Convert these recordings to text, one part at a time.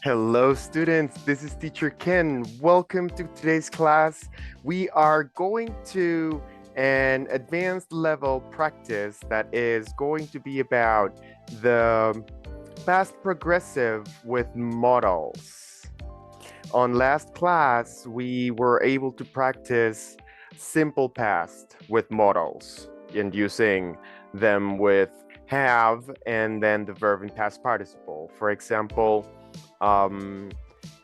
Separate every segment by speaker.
Speaker 1: Hello, students. This is Teacher Ken. Welcome to today's class. We are going to an advanced level practice that is going to be about the past progressive with modals. On last class, we were able to practice simple past with modals and using them with have and then the verb in past participle. For example,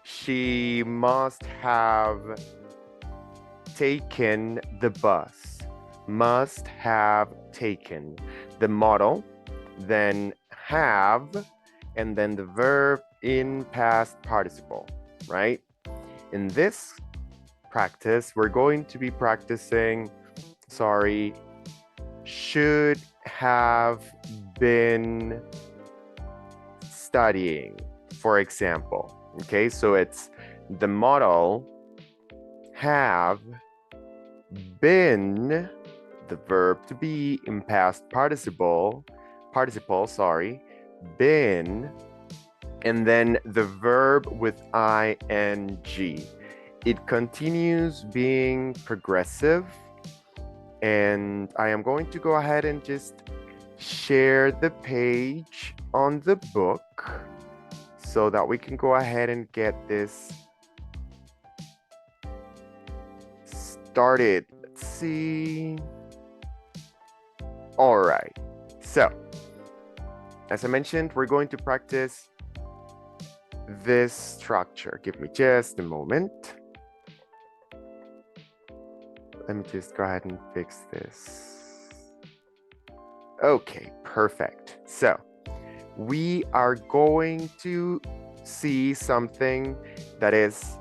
Speaker 1: she must have taken the bus. Must have taken. The modal, then have, and then the verb in past participle, right? In this practice, we're going to be practicing, should have been studying, for example. Okay, so it's the modal have been, the verb to be in past participle, been, and then the verb with ing. It continues being progressive, and I am going to go ahead and just share the page on the book so that we can go ahead and get this started. Let's see. All right. So, as I mentioned, we're going to practice this structure. Give me just a moment. Let me just go ahead and fix this. Okay, perfect. So, we are going to see something that is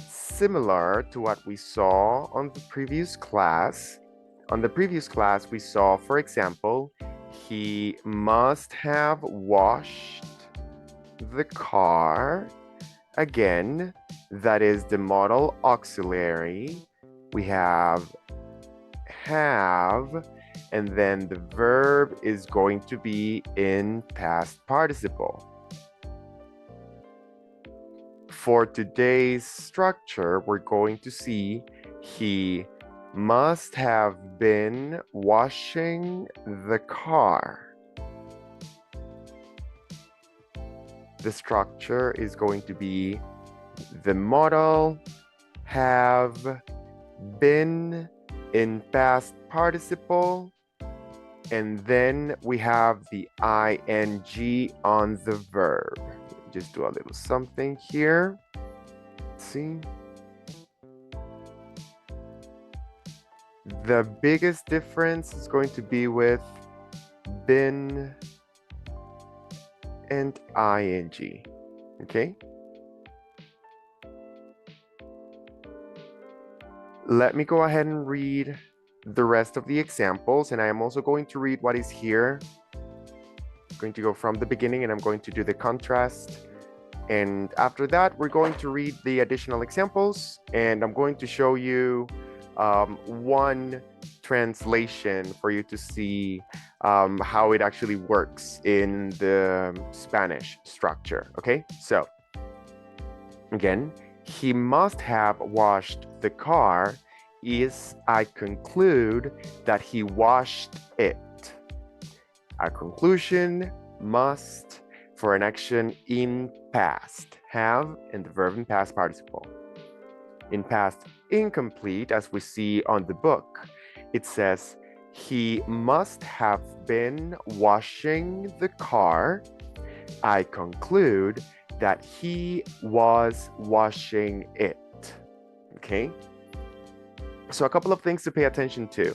Speaker 1: similar to what we saw on the previous class. On the previous class, we saw, for example, he must have washed the car. Again, that is the modal auxiliary. We have, and then the verb is going to be in past participle. For today's structure, we're going to see he must have been washing the car. The structure is going to be the modal have been in past participle, and then we have the ing on the verb. Just do a little something here. Let's see. The biggest difference is going to be with been and ing, okay? Let me go ahead and read the rest of the examples, and I am also going to read what is here. I'm going to go from the beginning and I'm going to do the contrast. And after that, we're going to read the additional examples, and I'm going to show you one translation for you to see how it actually works in the Spanish structure, okay? So, again, he must have washed the car is I conclude that he washed it. A conclusion must for an action in past, have and the verb in past participle. In past incomplete, as we see on the book, it says he must have been washing the car. I conclude that he was washing it. Okay? So a couple of things to pay attention to.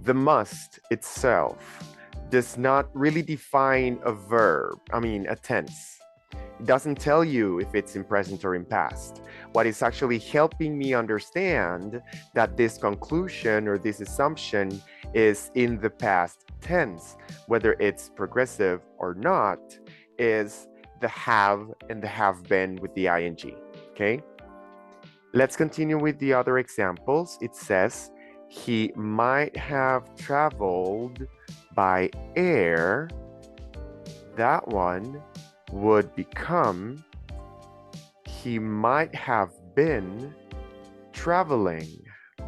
Speaker 1: The must itself does not really define a verb, a tense. It doesn't tell you if it's in present or in past. What is actually helping me understand that this conclusion or this assumption is in the past tense, whether it's progressive or not, is the have and the have been with the ing, okay? Let's continue with the other examples. It says, he might have traveled by air. That one would become He might have been traveling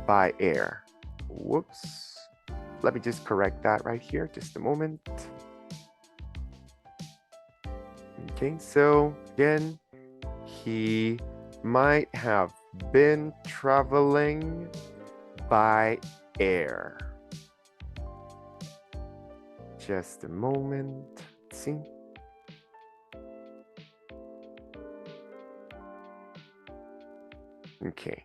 Speaker 1: by air. Whoops. Let me just correct that right here, just a moment. Okay, so again, he might have been traveling by air. Just a moment. Let's see. Okay.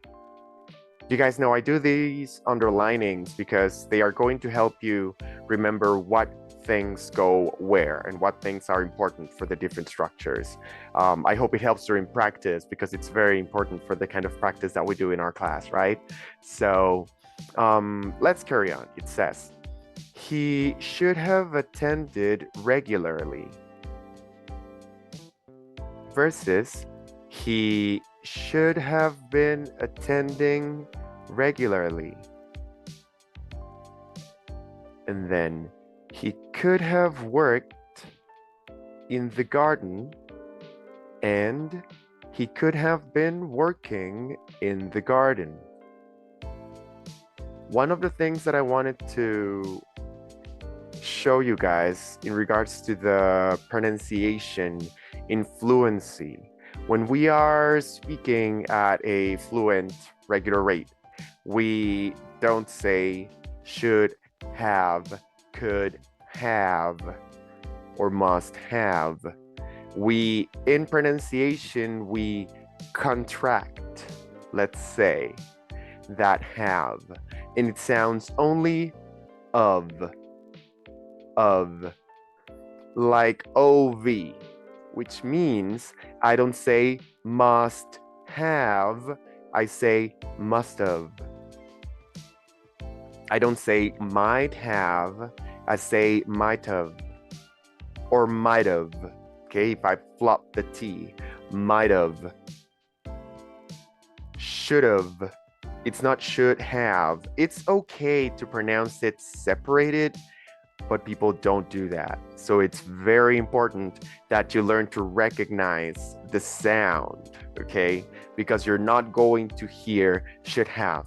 Speaker 1: You guys know I do these underlinings because they are going to help you remember what things go where and what things are important for the different structures. I hope it helps during practice because it's very important for the kind of practice that we do in our class, right? So let's carry on. It says, he should have attended regularly versus he should have been attending regularly. And then he could have worked in the garden and he could have been working in the garden. One of the things that I wanted to show you guys in regards to the pronunciation in fluency, when we are speaking at a fluent regular rate, we don't say should have, could have, or must have. We, in pronunciation, we contract, let's say, that have, and it sounds only of, like OV, which means I don't say must have, I say must have. I don't say might have, I say might have or might have. Okay, if I flop the T, might have. Should have. It's not should have. It's okay to pronounce it separated, but people don't do that. So it's very important that you learn to recognize the sound, okay? Because you're not going to hear should have.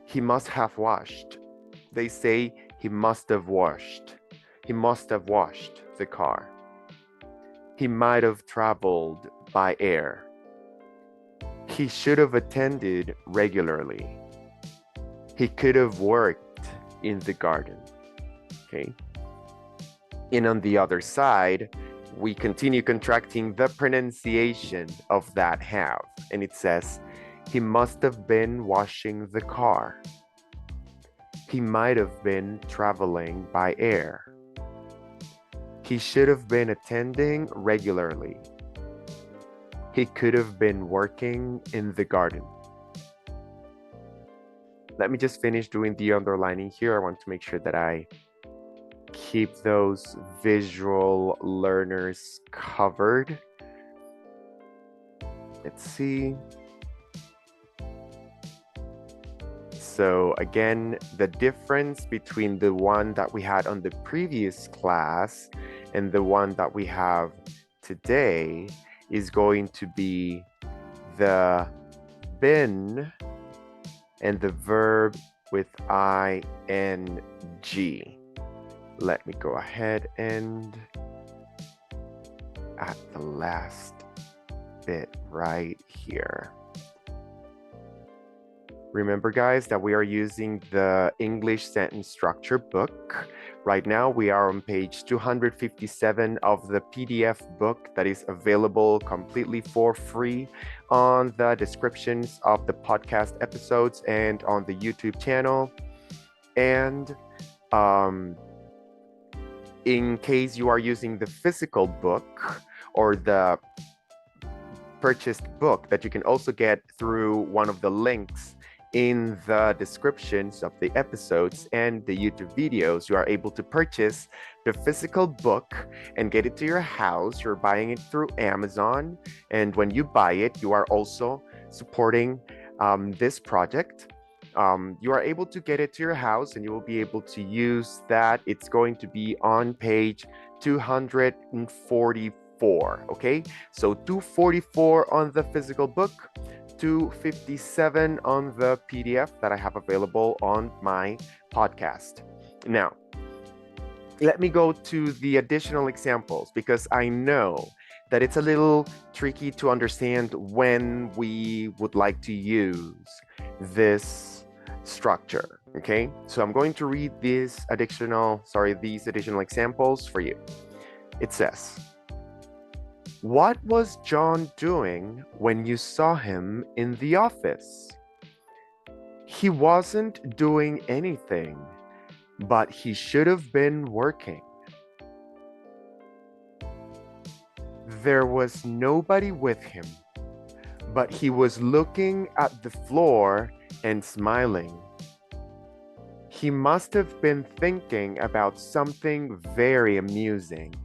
Speaker 1: He must have washed. They say he must have washed. He must have washed the car. He might have traveled by air. He should have attended regularly. He could have worked in the garden. Okay. And on the other side, we continue contracting the pronunciation of that have. And it says, he must have been washing the car. He might have been traveling by air. He should have been attending regularly. He could have been working in the garden. Let me just finish doing the underlining here. I want to make sure that I keep those visual learners covered. Let's see. So again, the difference between the one that we had on the previous class and the one that we have today is going to be the been and the verb with ing. Let me go ahead and add the last bit right here. Remember, guys, that we are using the English sentence structure book. Right now, we are on page 257 of the PDF book that is available completely for free on the descriptions of the podcast episodes and on the YouTube channel. And in case you are using the physical book or the purchased book that you can also get through one of the links in the descriptions of the episodes and the YouTube videos, you are able to purchase the physical book and get it to your house. You're buying it through Amazon. And when you buy it, you are also supporting this project. You are able to get it to your house and you will be able to use that. It's going to be on page 244 244, okay? So 244 on the physical book, 257 on the PDF that I have available on my podcast. Now, let me go to the additional examples because I know that it's a little tricky to understand when we would like to use this structure, okay? So I'm going to read these additional examples for you. It says, what was John doing when you saw him in the office? He wasn't doing anything, but he should have been working. There was nobody with him, but he was looking at the floor and smiling. He must have been thinking about something very amusing.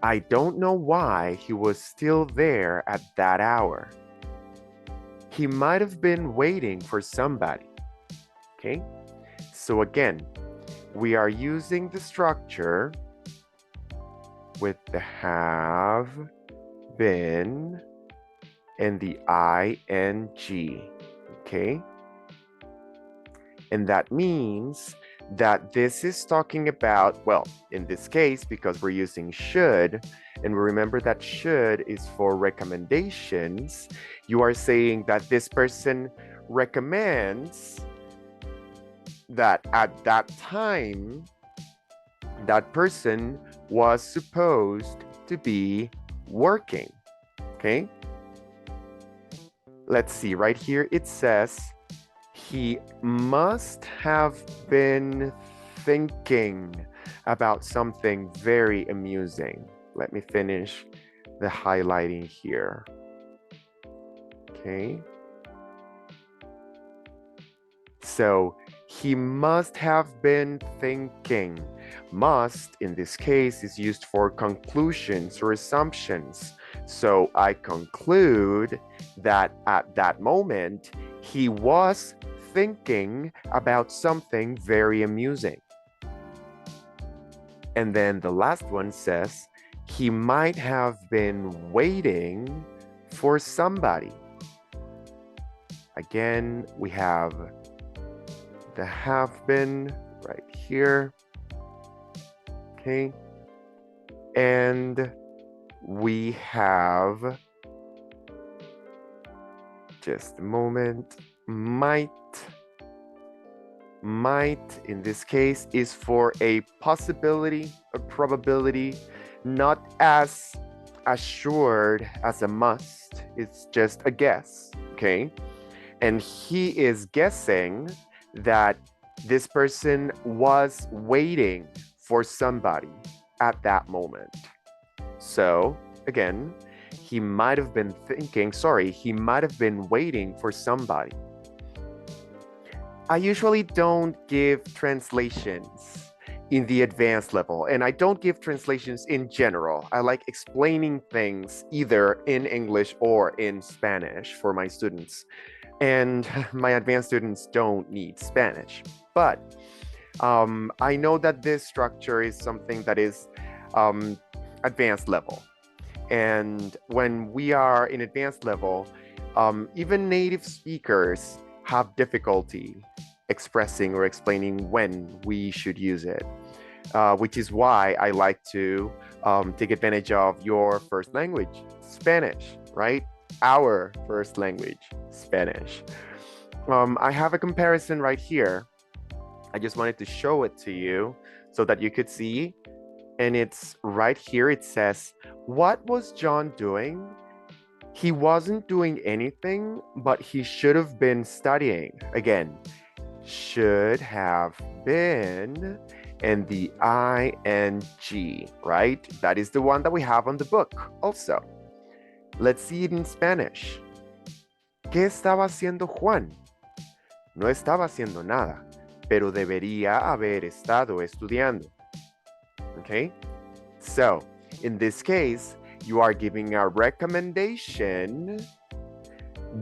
Speaker 1: I don't know why he was still there at that hour. He might have been waiting for somebody. Okay, so again, we are using the structure with the have been and the ing, okay? And that means that this is talking about, well, in this case, because we're using should, and we remember that should is for recommendations, you are saying that this person recommends that at that time, that person was supposed to be working, okay? Let's see, right here it says, he must have been thinking about something very amusing. Let me finish the highlighting here, okay? So, he must have been thinking. Must, in this case, is used for conclusions or assumptions. So I conclude that at that moment, he was thinking about something very amusing. And then the last one says, he might have been waiting for somebody. Again, we have the have been right here, okay? And we have, just a moment, might in this case is for a possibility, a probability, not as assured as a must. It's just a guess, okay? And he is guessing that this person was waiting for somebody at that moment. So again, he might have been waiting for somebody. I usually don't give translations in the advanced level, and I don't give translations in general. I like explaining things either in English or in Spanish for my students. And my advanced students don't need Spanish. But I know that this structure is something that is advanced level. And when we are in advanced level, even native speakers have difficulty expressing or explaining when we should use it, which is why I like to take advantage of your first language, Spanish, right? Our first language, Spanish. I have a comparison right here. I just wanted to show it to you so that you could see. And it's right here. It says, what was John doing? He wasn't doing anything, but he should have been studying. Again, should have been and the ing, right? That is the one that we have on the book also. Let's see it in Spanish. ¿Qué estaba haciendo Juan? No estaba haciendo nada, pero debería haber estado estudiando. Okay? So, in this case, you are giving a recommendation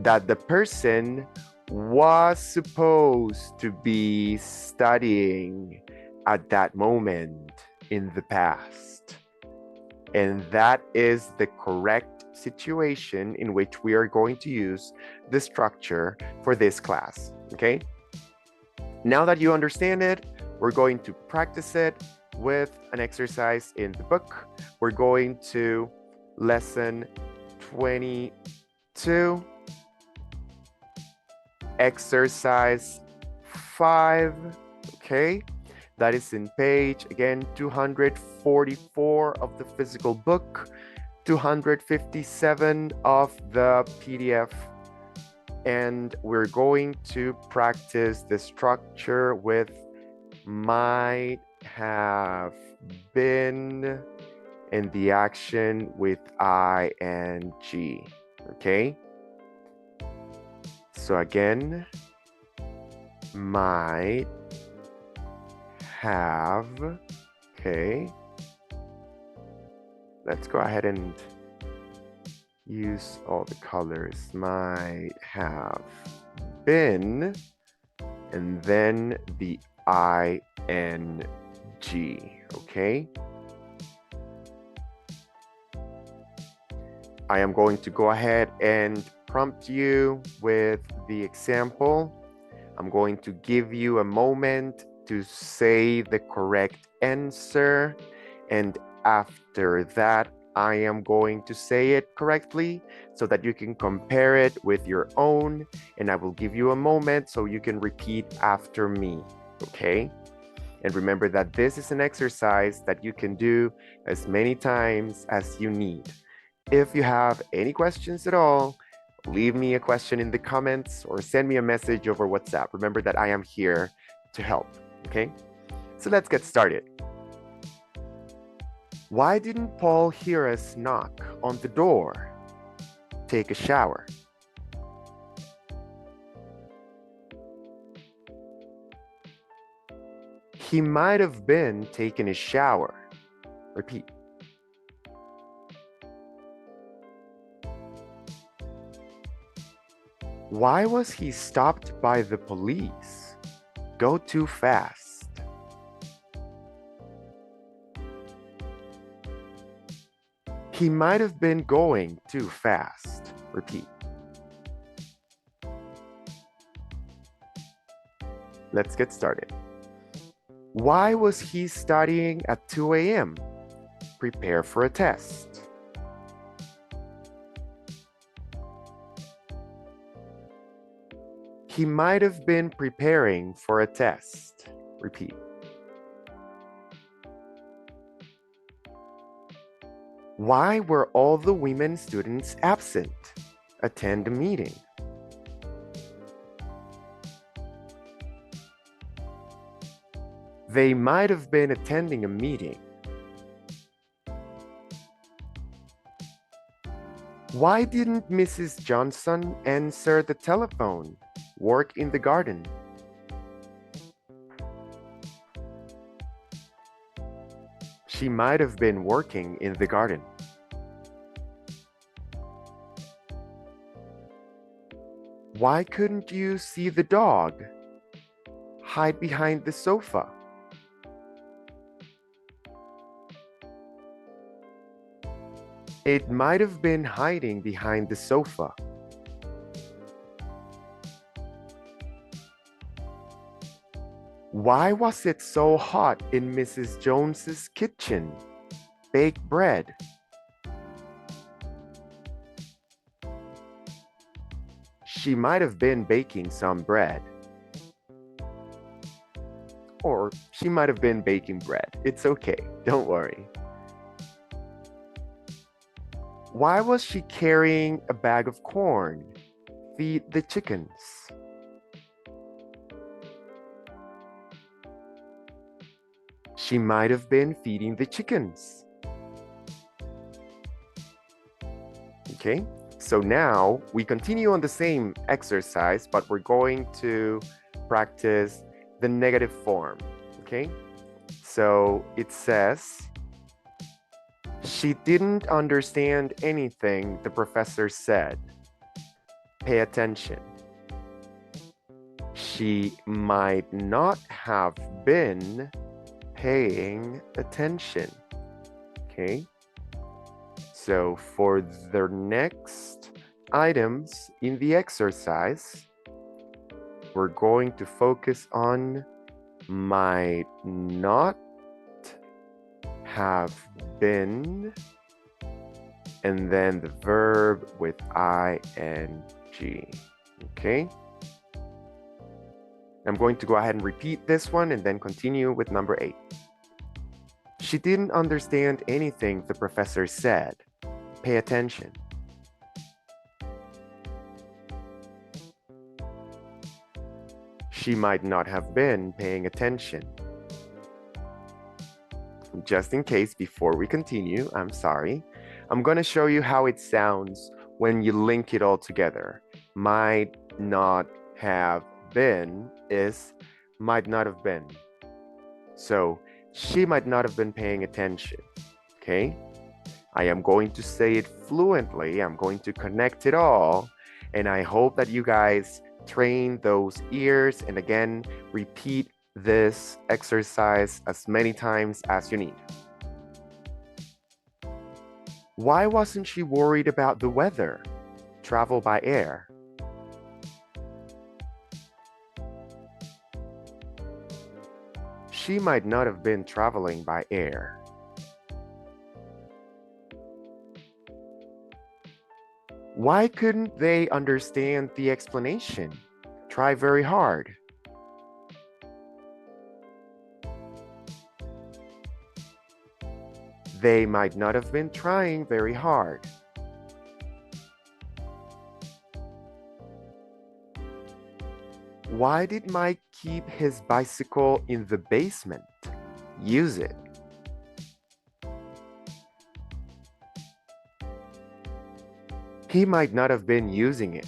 Speaker 1: that the person was supposed to be studying at that moment in the past. And that is the correct situation in which we are going to use the structure for this class, okay? Now that you understand it, we're going to practice it with an exercise in the book. We're going to lesson 22, exercise 5, okay? That is in page, again, 244 of the physical book, 257 of the PDF. And we're going to practice the structure with might have been and the action with ing, okay? So again, might have, okay? Let's go ahead and use all the colors. Might have been, and then the ing, okay? I am going to go ahead and prompt you with the example. I'm going to give you a moment to say the correct answer, and after that, I am going to say it correctly so that you can compare it with your own, and I will give you a moment so you can repeat after me, okay? And remember that this is an exercise that you can do as many times as you need. If you have any questions at all, leave me a question in the comments or send me a message over WhatsApp. Remember that I am here to help, okay? So let's get started. Why didn't Paul hear us knock on the door? Take a shower. He might have been taking a shower. Repeat. Why was he stopped by the police? Go too fast. He might have been going too fast. Repeat. Let's get started. Why was he studying at 2 a.m.? Prepare for a test. He might have been preparing for a test. Repeat. Why were all the women students absent? Attend a meeting. They might have been attending a meeting. Why didn't Mrs. Johnson answer the telephone? Work in the garden. She might have been working in the garden. Why couldn't you see the dog? Hide behind the sofa. It might have been hiding behind the sofa. Why was it so hot in Mrs. Jones's kitchen? Bake bread. She might have been baking some bread. Or she might have been baking bread. It's okay, don't worry. Why was she carrying a bag of corn? Feed the chickens. She might have been feeding the chickens. Okay, so now we continue on the same exercise, but we're going to practice the negative form, okay? So it says, she didn't understand anything the professor said. Pay attention. She might not have been paying attention, okay? So for the next items in the exercise, we're going to focus on might not have been, and then the verb with ing. Okay? I'm going to go ahead and repeat this one and then continue with number 8. She didn't understand anything the professor said. Pay attention. She might not have been paying attention. Just in case, before we continue, I'm sorry, I'm going to show you how it sounds when you link it all together. Might not have been is might not have been. So she might not have been paying attention, okay? I am going to say it fluently. I'm going to connect it all. And I hope that you guys train those ears and again, repeat this exercise as many times as you need. Why wasn't she worried about the weather? Travel by air. She might not have been traveling by air. Why couldn't they understand the explanation? Try very hard. They might not have been trying very hard. Why did Mike keep his bicycle in the basement? Use it. He might not have been using it.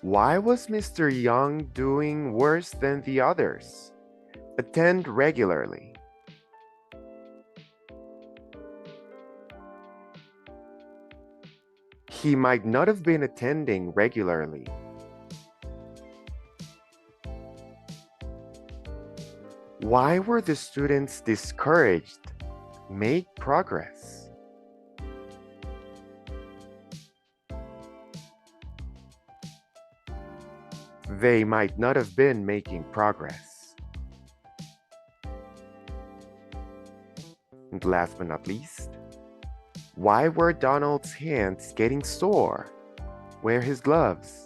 Speaker 1: Why was Mr. Young doing worse than the others? Attend regularly. He might not have been attending regularly. Why were the students discouraged? Make progress. They might not have been making progress. And last but not least, why were Donald's hands getting sore? Wear his gloves.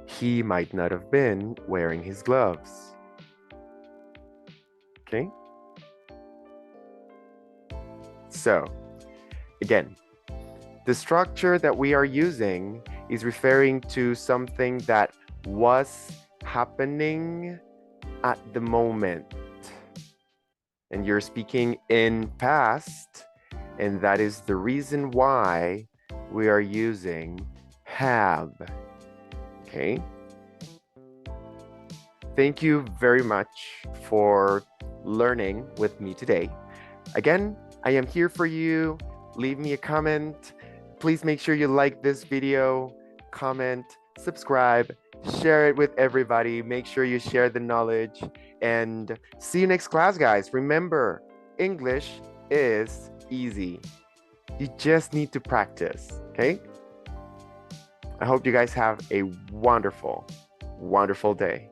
Speaker 1: He might not have been wearing his gloves. Okay? So, again, the structure that we are using is referring to something that was happening at the moment. And you're speaking in past, and that is the reason why we are using have. Okay? Thank you very much for learning with me today. Again, I am here for you. Leave me a comment. Please make sure you like this video, comment, subscribe, share it with everybody. Make sure you share the knowledge and see you next class, guys. Remember, English is easy. You just need to practice, okay? I hope you guys have a wonderful, wonderful day.